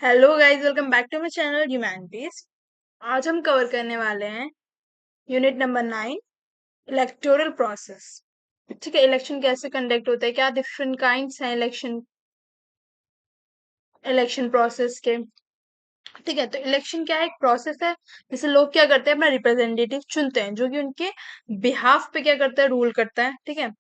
Hello guys, welcome back to my channel humanities. आज हम cover करने वाले हैं यूनिट नंबर 9, इलेक्टोरल प्रोसेस। ठीक है, इलेक्शन कैसे कंडक्ट होता है, क्या डिफरेंट काइंड्स हैं इलेक्शन इलेक्शन प्रोसेस के। ठीक है, तो इलेक्शन क्या है, एक प्रोसेस है। जैसे लोग क्या करते हैं, अपना रिप्रेजेंटेटिव चुनते हैं जो कि उनके बिहाफ पे क्या करता है, रूल करता है। ठीक है,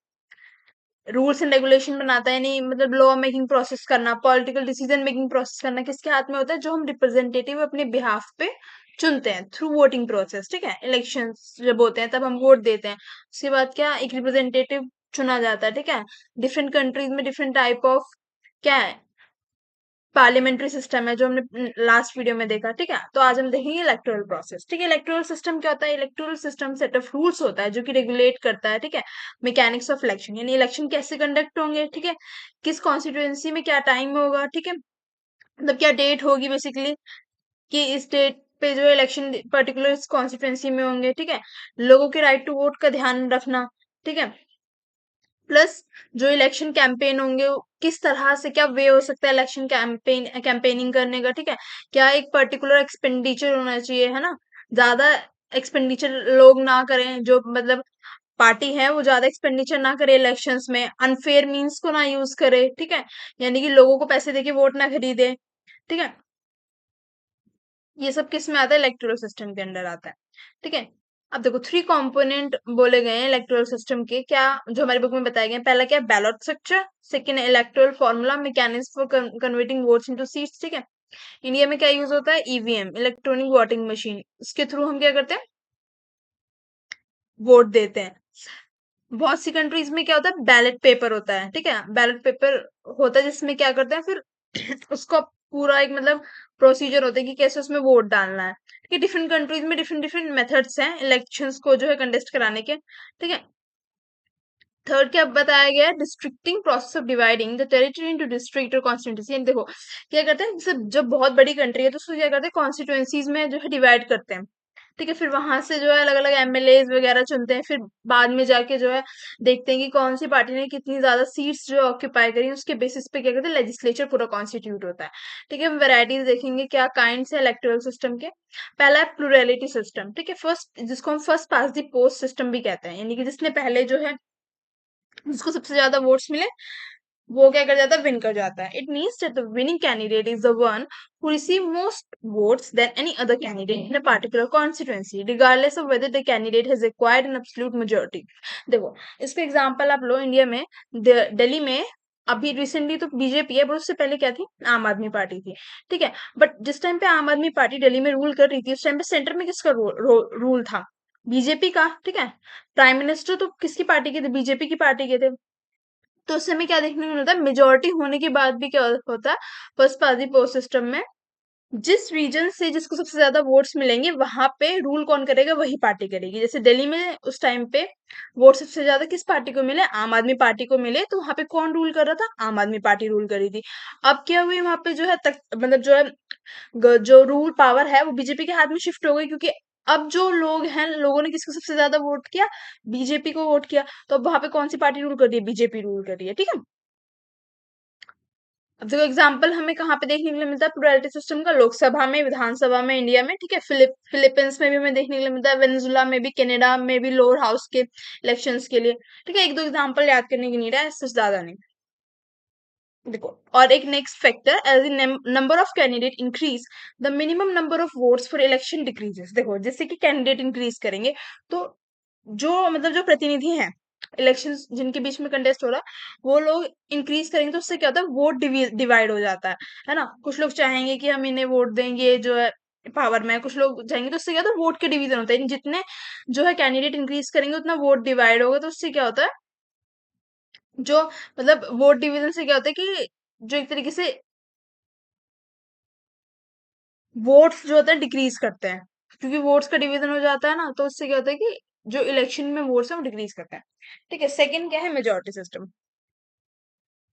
रूल्स एंड रेगुलेशन बनाता है, नहीं मतलब लॉ मेकिंग प्रोसेस करना, पॉलिटिकल डिसीजन मेकिंग प्रोसेस करना किसके हाथ में होता है, जो हम रिप्रेजेंटेटिव अपने बिहाफ पे चुनते हैं थ्रू वोटिंग प्रोसेस। ठीक है, इलेक्शंस जब होते हैं तब हम वोट देते हैं। उसके बाद क्या, एक रिप्रेजेंटेटिव चुना जाता है। ठीक है, डिफरेंट कंट्रीज में डिफरेंट टाइप ऑफ क्या है, पार्लियामेंट्री सिस्टम है जो हमने लास्ट वीडियो में देखा। ठीक है, तो आज हम देखेंगे इलेक्टोरल प्रोसेस। ठीक है, इलेक्टोरल सिस्टम क्या होता है, electoral system set of rules होता है जो कि रेगुलेट करता है। ठीक है, मैकेनिक्स ऑफ इलेक्शन, यानी इलेक्शन कैसे कंडक्ट होंगे। ठीक है, किस कॉन्स्टिट्यूएंसी में क्या टाइम होगा। ठीक है, मतलब क्या डेट होगी बेसिकली, कि इस डेट पे जो इलेक्शन पर्टिकुलर इस कॉन्स्टिट्यूएंसी में होंगे। ठीक है, लोगों के राइट टू वोट का ध्यान रखना। ठीक है, प्लस जो इलेक्शन कैंपेन होंगे वो किस तरह से, क्या वे हो सकता है इलेक्शन कैंपेनिंग करने का। ठीक है, क्या एक पर्टिकुलर एक्सपेंडिचर होना चाहिए, है ना, ज्यादा एक्सपेंडिचर लोग ना करें, जो मतलब पार्टी है वो ज्यादा एक्सपेंडिचर ना करे इलेक्शंस में, अनफेयर मीन्स को ना यूज करे। ठीक है, यानी कि लोगों को पैसे देके वोट ना खरीदे। ठीक है, ये सब किस में आता है, इलेक्टोरल सिस्टम के अंडर आता है। ठीक है, अब देखो थ्री कंपोनेंट बोले गए हैं इलेक्टोरल सिस्टम के, क्या जो हमारे बुक में बताए गए हैं। पहला क्या है, बैलेट स्ट्रक्चर। सेकंड है electoral formula, mechanism for converting votes into seats. ठीक है, इंडिया में क्या यूज होता है, ईवीएम, इलेक्ट्रॉनिक वोटिंग मशीन। इसके थ्रू हम क्या करते हैं, वोट देते हैं। बहुत सी कंट्रीज में क्या होता है, बैलेट पेपर होता है। ठीक है, बैलेट पेपर होता है जिसमें क्या करते हैं फिर उसका पूरा एक मतलब प्रोसीजर होता है कि कैसे उसमें वोट डालना है। ठीक है, डिफरेंट कंट्रीज में डिफरेंट डिफरेंट मेथड्स हैं इलेक्शंस को जो है कंटेस्ट कराने के। ठीक है, थर्ड क्या बताया गया है, districting process of dividing the territory into district और कॉन्स्टिट्यूंसी। देखो क्या करते हैं, जैसे जब बहुत बड़ी कंट्री है तो उसको क्या करते हैं, कॉन्स्टिट्यूंसीज में जो है डिवाइड करते हैं। ठीक है, फिर वहां से जो है अलग अलग एमएलए वगैरह चुनते हैं, फिर बाद में जाके जो है देखते हैं कि कौन सी पार्टी ने कितनी ज्यादा सीट्स जो ऑक्यूपाई करी, उसके बेसिस पे क्या करते हैं, लेजिस्लेचर पूरा कॉन्स्टिट्यूट होता है। ठीक है, हम वेराइटीज देखेंगे क्या काइंड है इलेक्टोरल सिस्टम के। पहला है प्लूरलिटी सिस्टम। ठीक है, फर्स्ट जिसको हम first pass the post system भी कहते हैं, यानी कि जिसने पहले जो है, जिसको सबसे ज्यादा वोट्स मिले वो क्या कर जाता है, विन कर जाता है। It means that the winning candidate is the one who receive most votes than any other candidate in a particular constituency, regardless of whether the candidate has acquired an absolute majority. देखो इसका example आप लो, India में दिल्ली में अभी recently तो BJP है, पर उससे पहले क्या थी, आम आदमी पार्टी थी। ठीक है, बट जिस टाइम पे आम आदमी पार्टी दिल्ली में रूल कर रही थी, उस टाइम पे सेंटर में किसका रूल था, बीजेपी का। ठीक है, प्राइम मिनिस्टर तो किसकी पार्टी के थे, बीजेपी की पार्टी के थे। तो उस समय क्या देखने को मिलता है, मेजोरिटी होने के बाद भी क्या होता है, फर्स्ट पास पोस्ट सिस्टम में जिस रीजन से जिसको सबसे ज्यादा वोट्स मिलेंगे वहां पे रूल कौन करेगा, वही पार्टी करेगी। जैसे दिल्ली में उस टाइम पे वोट सबसे ज्यादा किस पार्टी को मिले, आम आदमी पार्टी को मिले, तो वहां पे कौन रूल कर रहा था, आम आदमी पार्टी रूल कर रही थी। अब क्या हुई, वहां पे जो है तक मतलब जो है जो रूल पावर है वो बीजेपी के हाथ में शिफ्ट हो गई, क्योंकि अब जो लोग हैं, लोगों ने किसको सबसे ज्यादा वोट किया, बीजेपी को वोट किया। तो अब वहां पे कौन सी पार्टी रूल कर रही है, बीजेपी रूल कर रही है। ठीक है, अब देखो एग्जाम्पल हमें कहाँ पे देखने के लिए मिलता है, प्लुरैलिटी सिस्टम का, लोकसभा में, विधानसभा में इंडिया में। ठीक है, फिलीपींस में भी हमें देखने के लिए मिलता है, वेनेजुला में भी, कनाडा में भी, लोअर हाउस के इलेक्शंस के लिए। ठीक है, एक दो एग्जाम्पल याद करने की नीड है, इससे ज्यादा नहीं। देखो और एक next factor, as in number of candidate increase the minimum number of votes for election decreases. देखो जैसे कि कैंडिडेट इंक्रीज करेंगे तो जो मतलब जो प्रतिनिधि हैं, इलेक्शन जिनके बीच में कंटेस्ट हो रहा है, वो लोग इंक्रीज करेंगे तो उससे क्या होता है, वोट डिवाइड हो जाता है ना। कुछ लोग चाहेंगे कि हम इन्हें वोट देंगे जो है पावर में, कुछ लोग चाहेंगे, तो उससे क्या होता है, वोट के डिवीजन होता है। जितने जो है कैंडिडेट इंक्रीज करेंगे उतना वोट डिवाइड होगा, तो उससे क्या होता है, जो मतलब वोट डिवीजन से क्या होता है कि जो एक तरीके से वोट्स जो होता है डिक्रीज करते हैं, क्योंकि वोट्स का डिवीजन हो जाता है ना, तो उससे क्या होता है कि जो इलेक्शन में वोट्स है वो डिक्रीज करते हैं। ठीक है, सेकंड क्या है, मेजोरिटी सिस्टम।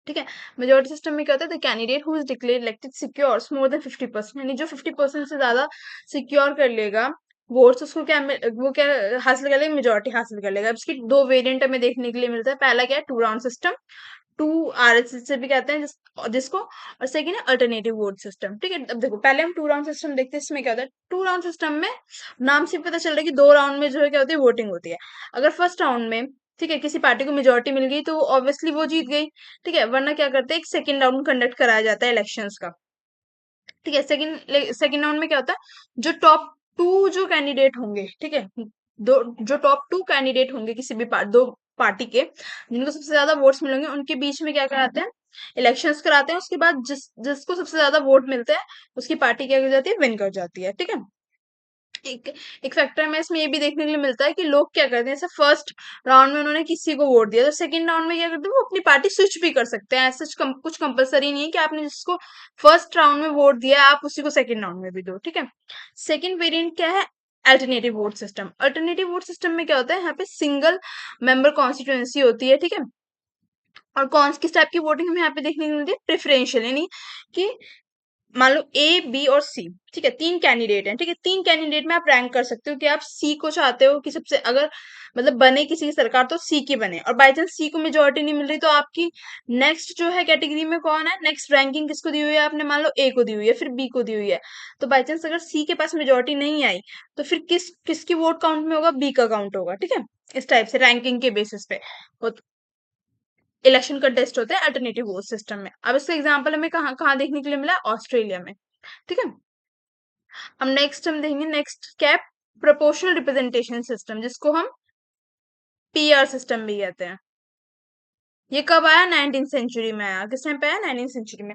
ठीक है, मेजोरिटी सिस्टम में क्या होता है, the candidate who is declare elected secures more than 50%, यानी जो 50% से ज्यादा सिक्योर कर लेगा वोट्स, उसको क्या वो क्या हासिल कर लेगा, मेजोरिटी हासिल कर लेगा। अब इसकी दो वेरिएंट हमें देखने के लिए मिलता है। पहला क्या है, टू राउंड सिस्टम। RHS भी कहते हैं जिसको, और सेकंड है अल्टरनेटिव वोट सिस्टम। ठीक है, अब देखो पहले हम 2 राउंड सिस्टम देखते हैं। इसमें क्या होता है, 2 राउंड सिस्टम में नाम से पता चल रहा है कि 2 राउंड में जो है क्या होती है, वोटिंग होती है। अगर फर्स्ट राउंड में, ठीक है, किसी पार्टी को मेजोरिटी मिल गई तो ऑब्वियसली वो जीत गई। ठीक है, वरना क्या करते हैं, एक सेकंड राउंड कंडक्ट कराया जाता है इलेक्शंस का। ठीक है, सेकंड राउंड में क्या होता है, जो टॉप 2 जो कैंडिडेट होंगे, ठीक है, दो जो टॉप 2 कैंडिडेट होंगे किसी भी दो पार्टी के, जिनको सबसे ज्यादा वोट्स मिलेंगे, उनके बीच में क्या कराते हैं, इलेक्शंस कराते हैं। उसके बाद जिसको सबसे ज्यादा वोट मिलते हैं, उसकी पार्टी क्या कर जाती है, विन कर जाती है। ठीक है, एक एक फैक्टर में इसमें ये भी देखने के लिए मिलता है कि लोग क्या करते हैं, जैसे फर्स्ट राउंड में उन्होंने किसी को वोट दिया, तो सेकंड राउंड में क्या करते हैं, वो अपनी पार्टी स्विच भी कर सकते हैं। ऐसा कुछ कंपलसरी नहीं है कि आपने जिसको फर्स्ट राउंड में वोट दिया है, आप उसी को सेकंड राउंड में भी दो। ठीक है, सेकंड वेरिएंट क्या है, alternative vote system. Alternative vote system में क्या होता है, यहाँ पे सिंगल मेंबर कॉन्स्टिट्यूएंसी होती है। ठीक है, और कौन किस टाइप की वोटिंग हमें यहाँ पे देखने को मिलती है, प्रेफरेंशियल, यानी कि मान लो ए, बी और सी, ठीक है, 3 कैंडिडेट हैं। ठीक है, 3 कैंडिडेट में आप रैंक कर सकते हो कि आप सी को चाहते हो कि सबसे, अगर मतलब बने किसी की सरकार तो सी की बने, और बाई चांस सी को मेजोरिटी नहीं मिल रही तो आपकी नेक्स्ट जो है कैटेगरी में कौन है, नेक्स्ट रैंकिंग किसको दी हुई है आपने, मान लो ए को दी हुई है, फिर बी को दी हुई है। तो बाई चांस अगर सी के पास मेजोरिटी नहीं आई, तो फिर किसकी वोट काउंट में होगा, बी का काउंट होगा। ठीक है, इस टाइप से रैंकिंग के बेसिस पे इलेक्शन कंटेस्ट होते हैं अल्टरनेटिव वोट सिस्टम में। अब इसका एग्जांपल हमें कहाँ कहाँ देखने के लिए मिला, ऑस्ट्रेलिया में। ठीक है, हम देखेंगे, नेक्स्ट क्या है, प्रोपोर्शनल रिप्रेजेंटेशन सिस्टम, जिसको हम PR सिस्टम भी कहते हैं। ये कब आया, 19th सेंचुरी में आया। किस टाइम पे आया, 19th सेंचुरी में।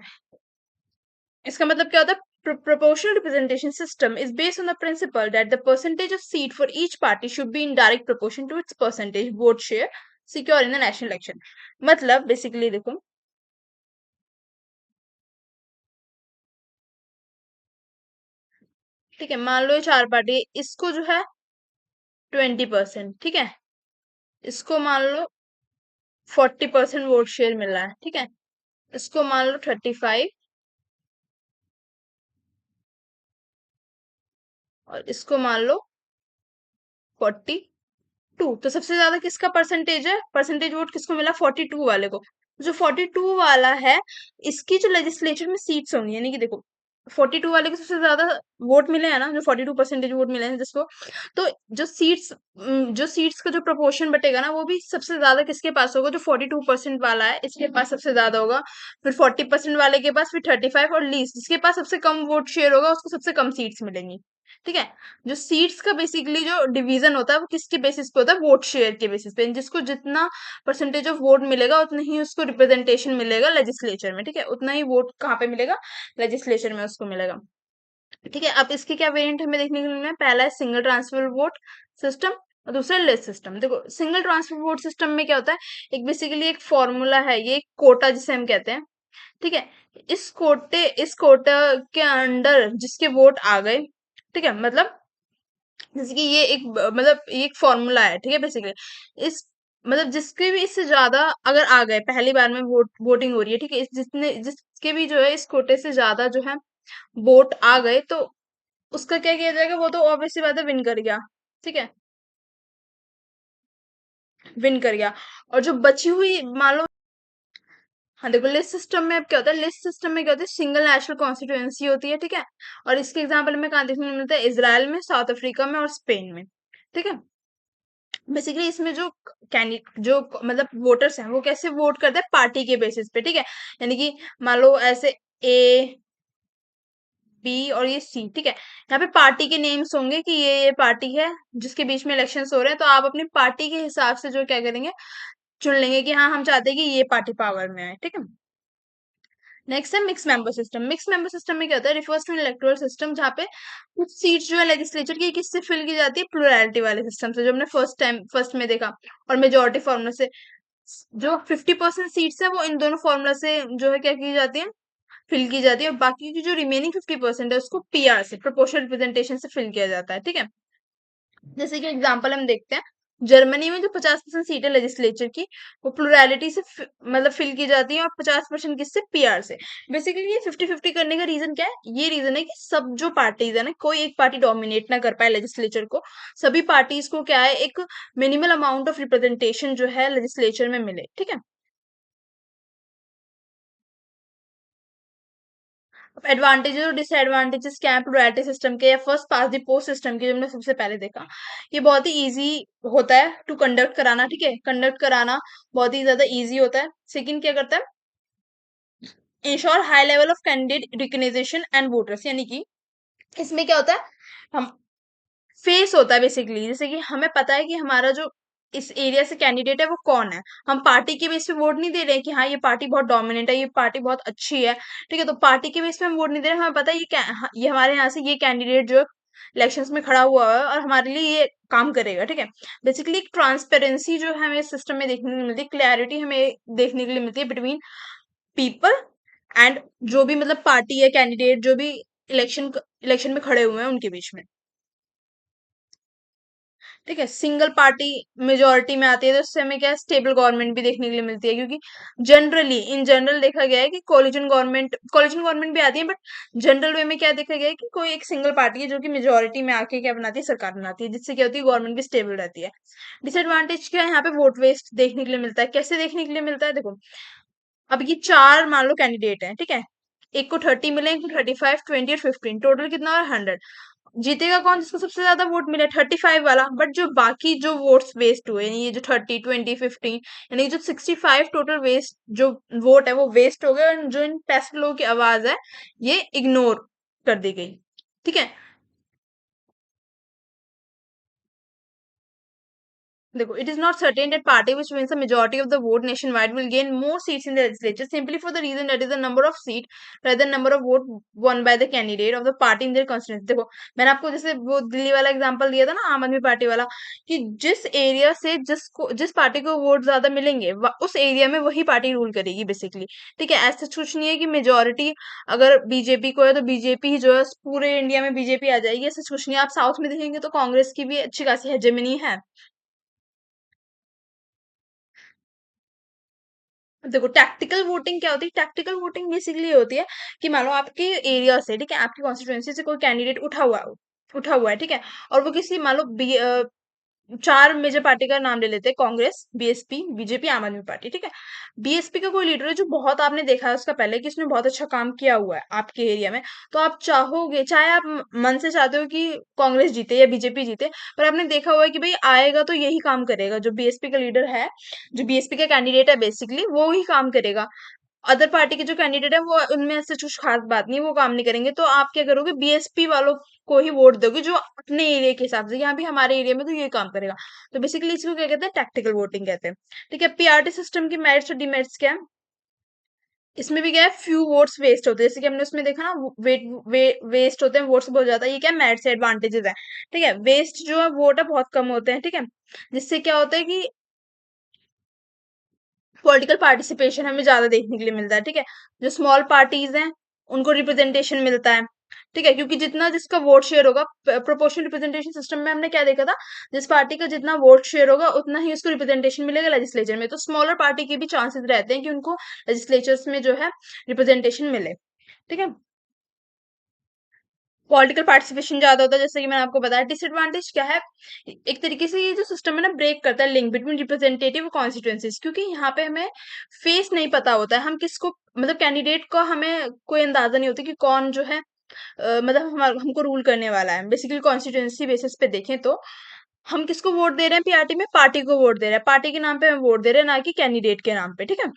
इसका मतलब क्या होता है, proportional representation system is based on the principle that the percentage of seat for each party should be in direct proportion to its percentage vote share secure in the national election। मतलब basically देखो, ठीक है, मान लो ये 4 party, इसको जो है 20%, ठीक है, इसको मान लो 40% वोट शेयर मिला है। ठीक है, इसको मान लो 35, और इसको मान लो 42। तो सबसे ज्यादा किसका परसेंटेज है, परसेंटेज वोट किसको मिला, 42 वाले को। जो 42 वाला है, इसकी जो लेजिस्लेचर में सीट्स होंगी, यानी कि देखो 42 वाले को सबसे ज्यादा वोट मिले हैं ना, जो 42% वोट मिले हैं जिसको, तो जो सीट्स का जो प्रोपोर्शन बटेगा ना, वो भी सबसे ज्यादा किसके पास होगा, जो 42% वाला है इसके पास सबसे ज्यादा होगा। फिर 40% वाले के पास, फिर 35, और लीस्ट जिसके पास सबसे कम वोट शेयर होगा उसको सबसे कम सीट्स मिलेंगी। ठीक है, जो सीट्स का बेसिकली जो डिवीजन होता है वो किसके बेसिस पे होता है, वोट शेयर के बेसिस पे। जिसको जितना परसेंटेज ऑफ वोट मिलेगा उतना ही उसको रिप्रेजेंटेशन मिलेगा लेजिस्लेचर में। ठीक है, उतना ही वोट कहाँ पे मिलेगा, लेजिस्लेचर में उसको मिलेगा। ठीक है, अब इसके क्या वेरिएंट हमें देखने को मिल रहा है, पहला है सिंगल ट्रांसफर वोट सिस्टम, और दूसरा लिस्ट सिस्टम। देखो सिंगल ट्रांसफर वोट सिस्टम में क्या होता है, एक बेसिकली एक फॉर्मूला है, ये एक कोटा जिसे हम कहते हैं। ठीक है, इस कोटा के अंडर जिसके वोट आ गए, ठीक है, मतलब जैसे कि ये मतलब ये एक फॉर्मूला है। ठीक है, बेसिकली इस मतलब जिसके भी इससे ज्यादा अगर आ गए, पहली बार में वोटिंग हो रही है, ठीक है, जिसके भी जो है इस कोटे से ज्यादा जो है वोट आ गए, तो उसका क्या किया जाएगा, वो तो ऑब्वियसली बात है, विन कर गया। ठीक है, विन कर गया। और जो बची हुई मान लो, हाँ देखो लिस्ट सिस्टम में अब क्या होता है, लिस्ट सिस्टम में क्या होता है, सिंगल नेशनल कॉन्स्टिट्यूएंसी होती है। ठीक है, और इसके एग्जाम्पल में कहाँ देखने को मिलता है, इसराइल में, साउथ अफ्रीका में और स्पेन में। ठीक है, बेसिकली इसमें जो कैंडिडेट जो मतलब वोटर्स हैं वो कैसे वोट करते हैं, पार्टी के बेसिस पे। ठीक है, यानी कि मान लो ऐसे ए, बी और ये सी, ठीक है, यहाँ पे पार्टी के नेम्स होंगे कि ये पार्टी है जिसके बीच में इलेक्शंस हो रहे हैं, तो आप अपनी पार्टी के हिसाब से जो क्या करेंगे, चुन लेंगे कि हाँ हम चाहते हैं कि ये पार्टी पावर में है। ठीक है, नेक्स्ट है mix member system. Mix member system में क्या होता है, रिफर्स टू इलेक्टोरल सिस्टम, जहाँ पे कुछ सीट्स जो है लेजिस्लेचर की किससे फिल की जाती है, प्लुरैलिटी वाले सिस्टम से, जो हमने फर्स्ट में देखा, और मेजोरिटी फॉर्मूला से। जो 50% सीट्स है वो इन दोनों फॉर्मूला से जो है क्या की जाती है, फिल की जाती है, और बाकी की जो रिमेनिंग 50% है उसको PR से, प्रोपोर्शनल रिप्रेजेंटेशन से फिल किया जाता है। ठीक है, जैसे कि एग्जांपल हम देखते हैं, जर्मनी में जो 50% सीट है लेजिस्लेचर की, वो प्लुरैलिटी से मतलब फिल की जाती है, और 50% किससे, PR से। बेसिकली ये 50-50 करने का रीजन क्या है, ये रीजन है कि सब जो पार्टीज है ना, कोई एक पार्टी डोमिनेट ना कर पाए लेजिस्लेचर को, सभी पार्टीज को क्या है, एक मिनिमल अमाउंट ऑफ रिप्रेजेंटेशन जो है लेजिस्लेचर में मिले। ठीक है, एडवांटेजेस और डिसएडवांटेजेस क्या है प्लुरैलिटी सिस्टम के या first pass the post system के, जो हमने सबसे पहले देखा, ये बहुत ही इजी होता है टू कंडक्ट कराना, ठीक है, कंडक्ट कराना बहुत ही ज्यादा इजी होता है। सेकंड क्या करता है, ensure high level of candidate recognisation and voters, यानी कि इसमें क्या होता है, हम फेस होता है बेसिकली, जैसे कि हमें पता है कि हमारा जो इस एरिया से कैंडिडेट है वो कौन है। हम पार्टी के बेस पे वोट नहीं दे रहे हैं कि हाँ ये पार्टी बहुत डोमिनेट है, ये पार्टी बहुत अच्छी है, ठीक है, तो पार्टी के बेस पे हम वोट नहीं दे रहे हैं, हमें पता है ये हमारे यहाँ से ये कैंडिडेट जो इलेक्शंस में खड़ा हुआ है और हमारे लिए ये काम करेगा, ठीक है। बेसिकली एक ट्रांसपेरेंसी जो है हमें सिस्टम में देखने को मिलती है, क्लैरिटी हमें देखने के लिए मिलती है बिटवीन पीपल एंड जो भी मतलब पार्टी है, कैंडिडेट जो भी इलेक्शन में खड़े हुए हैं उनके बीच में, ठीक है। सिंगल पार्टी मेजोरिटी में आती है तो उससे हमें क्या है, स्टेबल गवर्नमेंट भी देखने के लिए मिलती है, क्योंकि जनरली इन जनरल देखा गया है कि कोलिजन गवर्नमेंट भी आती है, बट जनरल वे में क्या देखा गया है कि कोई एक सिंगल पार्टी है जो कि मेजोरिटी में आके क्या बनाती है, सरकार बनाती है, जिससे क्या होती है, गवर्नमेंट भी स्टेबल रहती है। डिसएडवांटेज क्या है, यहाँ पे वोट वेस्ट देखने के लिए मिलता है। कैसे देखने के लिए मिलता है, देखो, अब ये चार मान लो कैंडिडेट हैं, ठीक है, एक को 30 मिले, एक को 35, 20 और 15, टोटल कितना और 100। जीतेगा कौन, जिसको सबसे ज्यादा वोट मिले, 35 वाला। बट जो बाकी जो वोट्स वेस्ट हुए, यानी ये जो 30, 20, 15, यानी कि जो 65 टोटल वेस्ट जो वोट है वो वेस्ट हो गए, और जो इन पैसे लोगों की आवाज है ये इग्नोर कर दी गई, ठीक है। देखो, it is not certain that party which wins the majority of the vote nationwide will gain more seats in the legislature simply for the reason that is the number of seat rather than number of vote won by the candidate of the party in their constituency। देखो, मैंने आपको जैसे वो दिल्ली वाला example दिया था ना, आम आदमी पार्टी वाला, कि जिस एरिया से जिस पार्टी को वोट ज्यादा मिलेंगे उस एरिया में वही पार्टी रूल करेगी बेसिकली, ठीक है। ऐसा कुछ नहीं है कि मेजोरिटी अगर बीजेपी को है तो बीजेपी ही जो है पूरे इंडिया में बीजेपी आ जाएगी, ऐसा कुछ नहीं है। आप साउथ में देखेंगे तो कांग्रेस की भी अच्छी खासी हेजेमनी है। देखो, टैक्टिकल वोटिंग क्या होती है, टैक्टिकल वोटिंग बेसिकली होती है कि मान लो आपके एरिया से, ठीक है, आपकी कॉन्स्टिट्यूएंसी से कोई कैंडिडेट उठा हुआ है, ठीक है, और वो किसी मान लो चार मेजर पार्टी का नाम ले लेते हैं, कांग्रेस, बीएसपी, बीजेपी, आम आदमी पार्टी, ठीक है। बीएसपी का कोई लीडर है जो बहुत आपने देखा है उसका पहले कि उसने बहुत अच्छा काम किया हुआ है आपके एरिया में, तो आप चाहोगे, चाहे आप मन से चाहते हो कि कांग्रेस जीते या बीजेपी जीते, पर आपने देखा हुआ है कि भाई आएगा तो यही काम करेगा, जो बीएसपी का लीडर है, जो बीएसपी का कैंडिडेट है बेसिकली वो ही काम करेगा। अदर पार्टी के जो कैंडिडेट है वो उनमें ऐसे कुछ खास बात नहीं है, वो काम नहीं करेंगे, तो आप क्या करोगे, बीएसपी वालों को ही वोट दोगे जो अपने एरिया के हिसाब से, यहाँ भी हमारे एरिया में तो ये काम करेगा। तो बेसिकली इसको क्या कहते हैं, टैक्टिकल वोटिंग कहते हैं, ठीक है। पीआरटी सिस्टम की मेरिट्स और डिमेरिट्स क्या है, इसमें भी क्या है, फ्यू वोट्स वेस्ट होते हैं, जैसे कि हमने उसमें देखा ना, वेस्ट होते हैं वोट्स बहुत ज्यादा, ये क्या मेरिट्स एडवांटेजेस है, ठीक है। वेस्ट जो है वोट है बहुत कम होते हैं, ठीक है, जिससे क्या होता है कि पॉलिटिकल पार्टिसिपेशन हमें ज्यादा देखने के लिए मिलता है, ठीक है। जो स्मॉल पार्टीज हैं उनको रिप्रेजेंटेशन मिलता है, ठीक है, क्योंकि जितना जिसका वोट शेयर होगा, प्रोपोर्शनल रिप्रेजेंटेशन सिस्टम में हमने क्या देखा था, जिस पार्टी का जितना वोट शेयर होगा उतना ही उसको रिप्रेजेंटेशन मिलेगा लेजिस्लेचर में, तो स्मॉलर पार्टी के भी चांसेस रहते हैं कि उनको लेजिस्लेचर्स में जो है रिप्रेजेंटेशन मिले, ठीक है। पॉलिटिकल पार्टिसिपेशन ज्यादा होता है, जैसे कि मैंने आपको बताया। डिसएडवांटेज क्या है, एक तरीके से ये जो सिस्टम है ना ब्रेक करता है लिंक बिटवीन रिप्रेजेंटेटिव और कॉन्स्टिट्यूएंसीज, क्योंकि यहाँ पे हमें फेस नहीं पता होता है, हम किसको मतलब कैंडिडेट को हमें कोई अंदाजा नहीं होता कि कौन जो है मतलब हमको रूल करने वाला है। बेसिकली कॉन्स्टिट्यूएंसी बेसिस पे देखें तो हम किसको वोट दे रहे हैं, पीआरटी में पार्टी को वोट दे रहे हैं, पार्टी के नाम पे हम वोट दे रहे हैं, ना कि कैंडिडेट के नाम पे, ठीक है।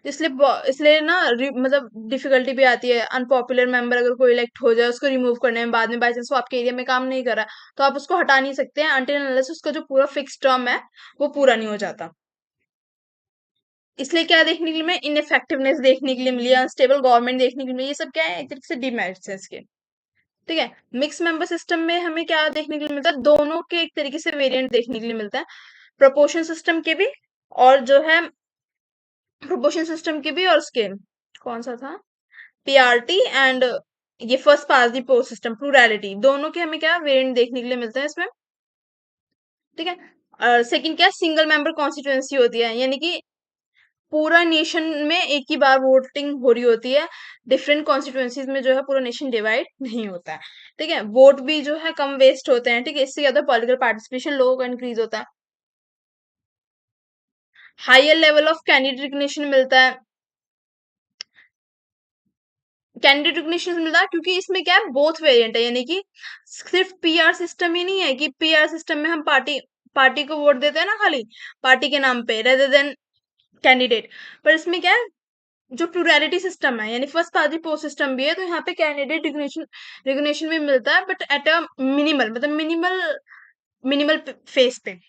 इसलिए ना मतलब डिफिकल्टी भी आती है, अनपॉपुलर मेंबर अगर कोई इलेक्ट हो जाए उसको रिमूव करने में, बाद में बाई चांस वो आपके एरिया में काम नहीं कर रहा तो आप उसको हटा नहीं सकते हैं अनटिल अनलेस उसका जो पूरा फिक्स टर्म है वो पूरा नहीं हो जाता। इसलिए क्या देखने के लिए मिला, इनफेक्टिवनेस देखने के लिए मिली, अनस्टेबल गवर्नमेंट देखने के लिए मिली, ये सब क्या है, एक तरीके से डिमेरिट्स है इसके, ठीक है। मिक्स मेंबर सिस्टम में हमें क्या देखने के लिए मिलता है, दोनों के एक तरीके से वेरिएंट देखने के लिए मिलता है, प्रोपोर्शन सिस्टम के भी और जो है प्रोपोर्शन सिस्टम के भी, और उसके कौन सा था, पीआरटी एंड ये फर्स्ट पास दी पोस्ट सिस्टम प्लूरैलिटी, दोनों के हमें क्या वेरिएंट देखने के लिए मिलते हैं इसमें, ठीक है। सेकंड क्या, सिंगल मेंबर कॉन्स्टिट्यूएंसी होती है, यानी कि पूरा नेशन में एक ही बार वोटिंग हो रही होती है, डिफरेंट कॉन्स्टिट्यूएंसीज में जो है पूरा नेशन डिवाइड नहीं होता है, ठीक है। वोट भी जो है कम वेस्ट होते हैं, ठीक है, इससे ज्यादा पॉलिटिकल पार्टिसिपेशन लोगों का इंक्रीज होता है, higher level of candidate recognition मिलता है, कैंडिडेट रिकग्निशन मिलता है क्योंकि इसमें क्या है, बोथ वेरिएंट है, यानी कि सिर्फ पीआर सिस्टम ही नहीं है कि पीआर सिस्टम में हम पार्टी पार्टी को वोट देते हैं ना, खाली पार्टी के नाम पे रेदर देन कैंडिडेट। पर इसमें क्या है, जो प्लूरैलिटी सिस्टम है, यानी फर्स्ट पार्टी पोस्ट सिस्टम भी है, तो यहाँ पे कैंडिडेट रिकग्निशन रिकग्निशन भी मिलता है, बट एट अ मिनिमल, मतलब मिनिमल मिनिमल फेस पे।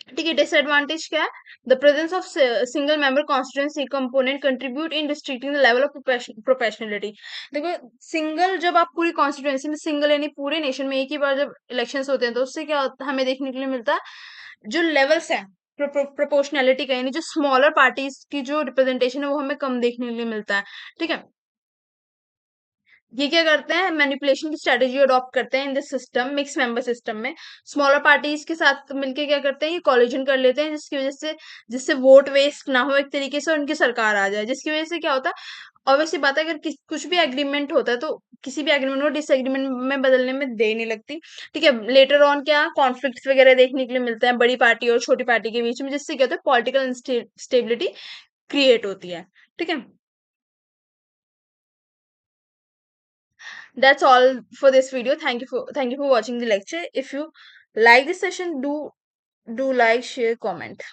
ठीक है, डिसएडवांटेज क्या है, the presence of single member constituency component contribute in restricting the level of professionality. देखो, सिंगल जब आप पूरी कॉन्स्टिट्यूंसी में सिंगल यानी पूरे नेशन में एक ही बार जब इलेक्शंस होते हैं, तो उससे क्या हमें देखने के लिए मिलता है, जो लेवल्स है प्रोपोर्शनैलिटी का, यानी जो स्मॉलर पार्टीज की जो रिप्रेजेंटेशन है वो हमें कम देखने के लिए मिलता है। ठीक है, ये क्या करते हैं, मैनिपुलेशन की स्ट्रेटेजी अडॉप्ट करते हैं in this system, mix member system में। स्मॉलर पार्टीज के साथ मिलके क्या करते हैं, ये कॉलिजन कर लेते हैं, जिसकी वजह से जिससे वोट वेस्ट ना हो एक तरीके से, उनकी सरकार आ जाए, जिसकी वजह से क्या होता है, ऑब्वियसली बात है, अगर कुछ भी एग्रीमेंट होता है तो किसी भी एग्रीमेंट को डिसएग्रीमेंट में बदलने में देर नहीं लगती। ठीक है, लेटर ऑन क्या कॉन्फ्लिक्ट वगैरह देखने के लिए मिलते हैं बड़ी पार्टी और छोटी पार्टी के बीच में, जिससे क्या होता है, पॉलिटिकल स्टेबिलिटी क्रिएट होती है। ठीक है, that's all for this video. Thank you for watching the lecture. If you like this session, do like, share, comment.